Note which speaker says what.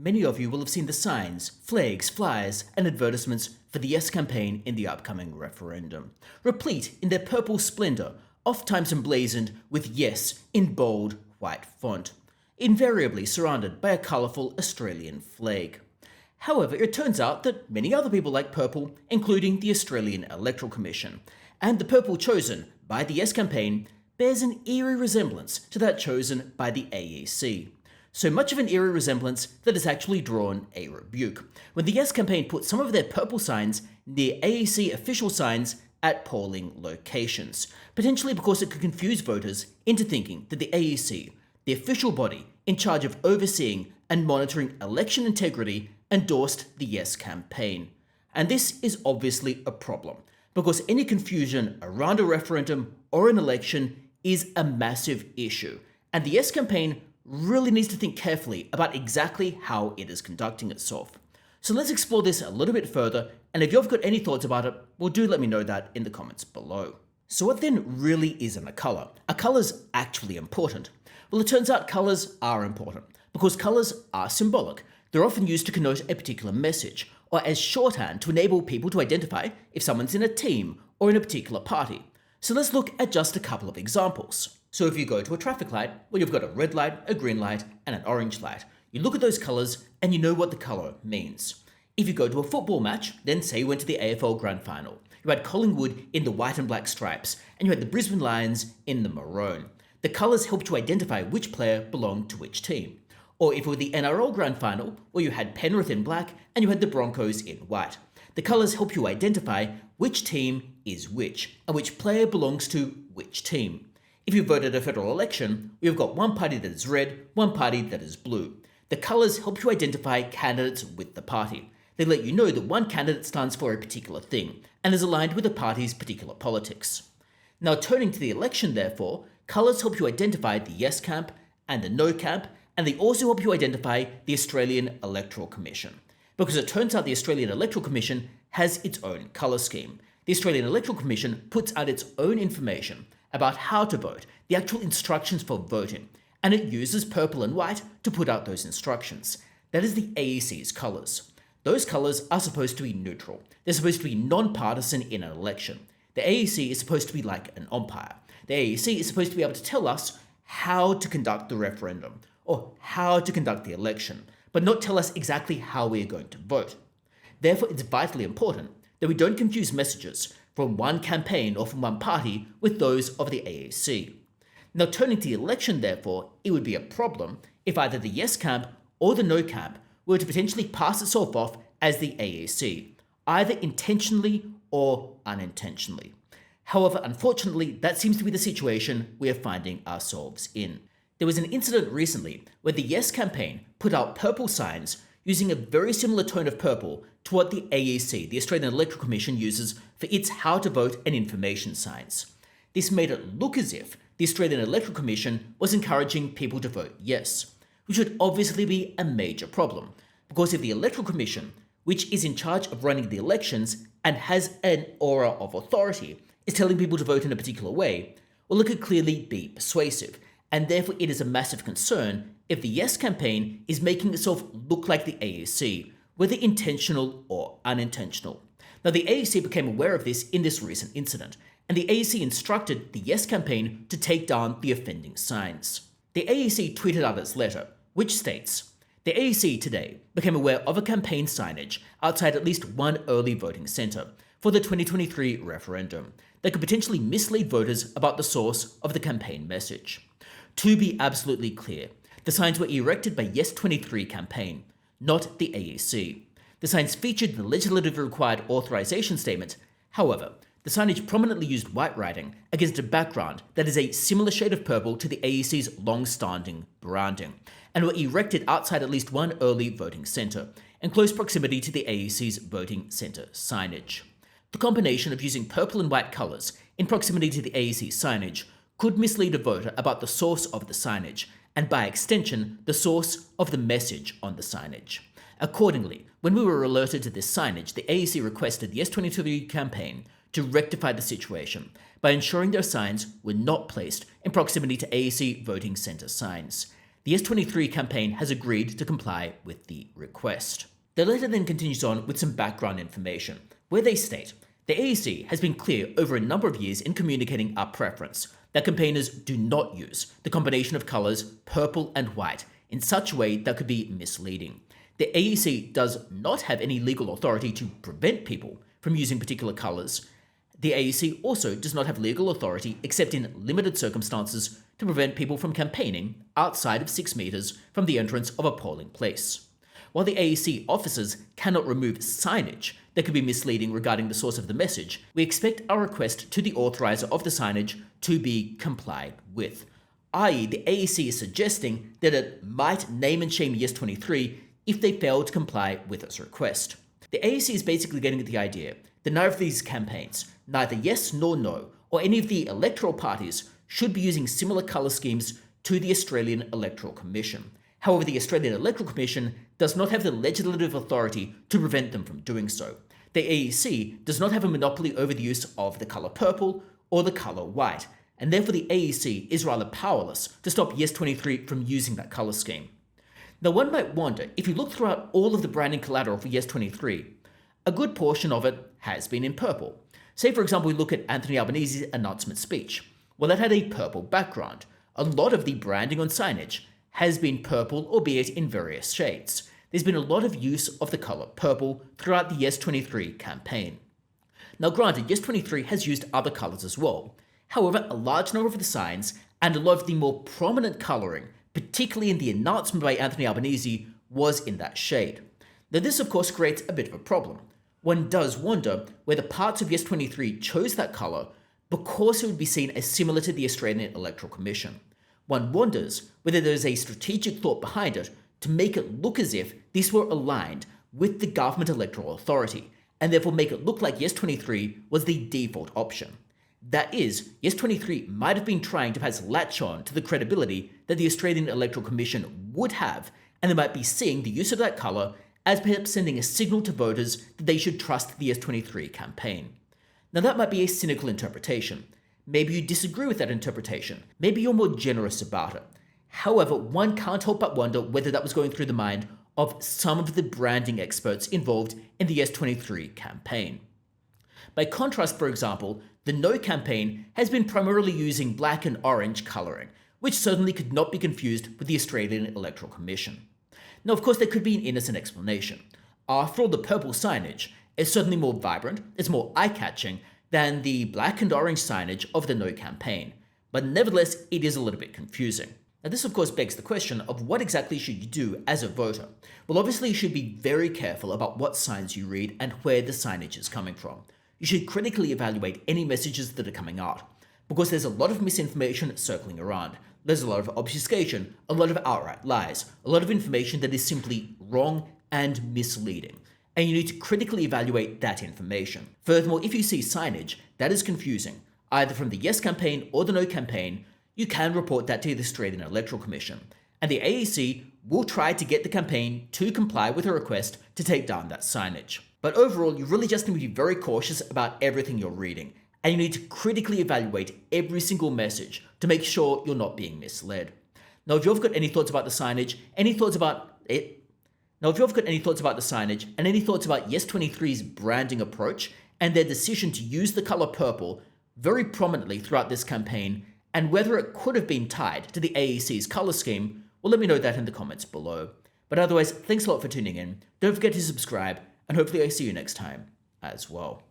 Speaker 1: Many of you will have seen the signs, flags, flyers, and advertisements for the Yes campaign in the upcoming referendum, replete in their purple splendour, oftentimes emblazoned with Yes in bold, white font, invariably surrounded by a colourful Australian flag. However, it turns out that many other people like purple, including the Australian Electoral Commission, and the purple chosen by the Yes campaign bears an eerie resemblance to that chosen by the AEC. So much of an eerie resemblance that it's actually drawn a rebuke, when the Yes campaign put some of their purple signs near AEC official signs at polling locations, potentially because it could confuse voters into thinking that the AEC, the official body in charge of overseeing and monitoring election integrity, endorsed the Yes campaign. And this is obviously a problem, because any confusion around a referendum or an election is a massive issue, and the Yes campaign really needs to think carefully about exactly how it is conducting itself. So let's explore this a little bit further, and if you've got any thoughts about it, well, do let me know that in the comments below. So what then really isn't a colour? Are colours actually important? Well, it turns out colours are important, because colours are symbolic. They're often used to connote a particular message, or as shorthand to enable people to identify if someone's in a team or in a particular party. So let's look at just a couple of examples. So if you go to a traffic light, well, you've got a red light, a green light, and an orange light. You look at those colours and you know what the colour means. If you go to a football match, then say you went to the AFL Grand Final, you had Collingwood in the white and black stripes, and you had the Brisbane Lions in the maroon. The colours helped you identify which player belonged to which team. Or if it were the NRL Grand Final, where you had Penrith in black and you had the Broncos in white. The colours help you identify which team is which, and which player belongs to which team. If you voted a federal election, we've got one party that is red, one party that is blue. The colours help you identify candidates with the party. They let you know that one candidate stands for a particular thing, and is aligned with the party's particular politics. Now turning to the election therefore, colours help you identify the Yes camp and the No camp, and they also help you identify the Australian Electoral Commission. Because it turns out the Australian Electoral Commission has its own colour scheme. The Australian Electoral Commission puts out its own information about how to vote, the actual instructions for voting, and it uses purple and white to put out those instructions. That is the AEC's colours. Those colours are supposed to be neutral. They're supposed to be non-partisan in an election. The AEC is supposed to be like an umpire. The AEC is supposed to be able to tell us how to conduct the referendum, or how to conduct the election, but not tell us exactly how we are going to vote. Therefore, it's vitally important that we don't confuse messages from one campaign or from one party with those of the AEC. Now turning to the election therefore, it would be a problem if either the Yes camp or the No camp were to potentially pass itself off as the AEC, either intentionally or unintentionally. However, unfortunately, that seems to be the situation we are finding ourselves in. There was an incident recently where the Yes campaign put out purple signs using a very similar tone of purple to what the AEC, the Australian Electoral Commission, uses for its how to vote and information signs. This made it look as if the Australian Electoral Commission was encouraging people to vote yes, which would obviously be a major problem, because if the Electoral Commission, which is in charge of running the elections and has an aura of authority, is telling people to vote in a particular way, well, it could clearly be persuasive, and therefore it is a massive concern if the Yes campaign is making itself look like the AEC, whether intentional or unintentional. Now, the AEC became aware of this in this recent incident, and the AEC instructed the Yes campaign to take down the offending signs. The AEC tweeted out its letter, which states, "The AEC today became aware of a campaign signage outside at least one early voting centre for the 2023 referendum that could potentially mislead voters about the source of the campaign message. To be absolutely clear, the signs were erected by Yes 23 campaign, not the AEC. The signs featured the legislatively required authorization statement. However, the signage prominently used white writing against a background that is a similar shade of purple to the AEC's long-standing branding, and were erected outside at least one early voting centre, in close proximity to the AEC's voting centre signage. The combination of using purple and white colours in proximity to the AEC signage could mislead a voter about the source of the signage, and by extension, the source of the message on the signage. Accordingly, when we were alerted to this signage, the AEC requested the Yes 23 campaign to rectify the situation by ensuring their signs were not placed in proximity to AEC voting centre signs. The the Yes23 campaign has agreed to comply with the request. The letter then continues on with some background information, where they state, the AEC has been clear over a number of years in communicating our preference that campaigners do not use the combination of colours purple and white in such a way that could be misleading. The AEC does not have any legal authority to prevent people from using particular colours. The AEC also does not have legal authority, except in limited circumstances, to prevent people from campaigning outside of 6 metres from the entrance of a polling place. While the AEC officers cannot remove signage that could be misleading regarding the source of the message, we expect our request to the authoriser of the signage to be complied with, i.e. the AEC is suggesting that it might name and shame Yes23 if they fail to comply with its request. The AEC is basically getting at the idea that neither of these campaigns, neither Yes nor No, or any of the electoral parties, should be using similar colour schemes to the Australian Electoral Commission. However, the Australian Electoral Commission does not have the legislative authority to prevent them from doing so. The AEC does not have a monopoly over the use of the colour purple or the colour white, and therefore the AEC is rather powerless to stop Yes23 from using that colour scheme. Now, one might wonder, if you look throughout all of the branding collateral for Yes23, a good portion of it has been in purple. Say, for example, we look at Anthony Albanese's announcement speech. Well, it had a purple background. A lot of the branding on signage has been purple, albeit in various shades. There's been a lot of use of the colour purple throughout the Yes23 campaign. Now, granted, Yes23 has used other colours as well. However, a large number of the signs and a lot of the more prominent colouring, particularly in the announcement by Anthony Albanese, was in that shade. Now, this of course creates a bit of a problem. One does wonder whether parts of Yes23 chose that colour because it would be seen as similar to the Australian Electoral Commission. One wonders whether there is a strategic thought behind it to make it look as if this were aligned with the government electoral authority, and therefore make it look like Yes23 was the default option. That is, Yes23 might have been trying to pass latch on to the credibility that the Australian Electoral Commission would have, and they might be seeing the use of that colour as perhaps sending a signal to voters that they should trust the Yes23 campaign. Now, that might be a cynical interpretation. Maybe you disagree with that interpretation. Maybe you're more generous about it. However, one can't help but wonder whether that was going through the mind of some of the branding experts involved in the Yes23 campaign. By contrast, for example, the No campaign has been primarily using black and orange colouring, which certainly could not be confused with the Australian Electoral Commission. Now, of course, there could be an innocent explanation. After all, the purple signage is certainly more vibrant, it's more eye-catching than the black and orange signage of the No campaign, but nevertheless, it is a little bit confusing. Now, this of course begs the question of what exactly should you do as a voter? Well, obviously you should be very careful about what signs you read and where the signage is coming from. You should critically evaluate any messages that are coming out, because there's a lot of misinformation circling around. There's a lot of obfuscation, a lot of outright lies, a lot of information that is simply wrong and misleading. And you need to critically evaluate that information. Furthermore, if you see signage that is confusing, either from the Yes campaign or the No campaign, you can report that to the Australian Electoral Commission, and the AEC will try to get the campaign to comply with a request to take down that signage. But overall, you really just need to be very cautious about everything you're reading, and you need to critically evaluate every single message to make sure you're not being misled. Now, if you've got any thoughts about the signage, any thoughts about it, and any thoughts about Yes23's branding approach and their decision to use the colour purple very prominently throughout this campaign, and whether it could have been tied to the AEC's colour scheme, well, let me know that in the comments below. But otherwise, thanks a lot for tuning in. Don't forget to subscribe, and hopefully I see you next time as well.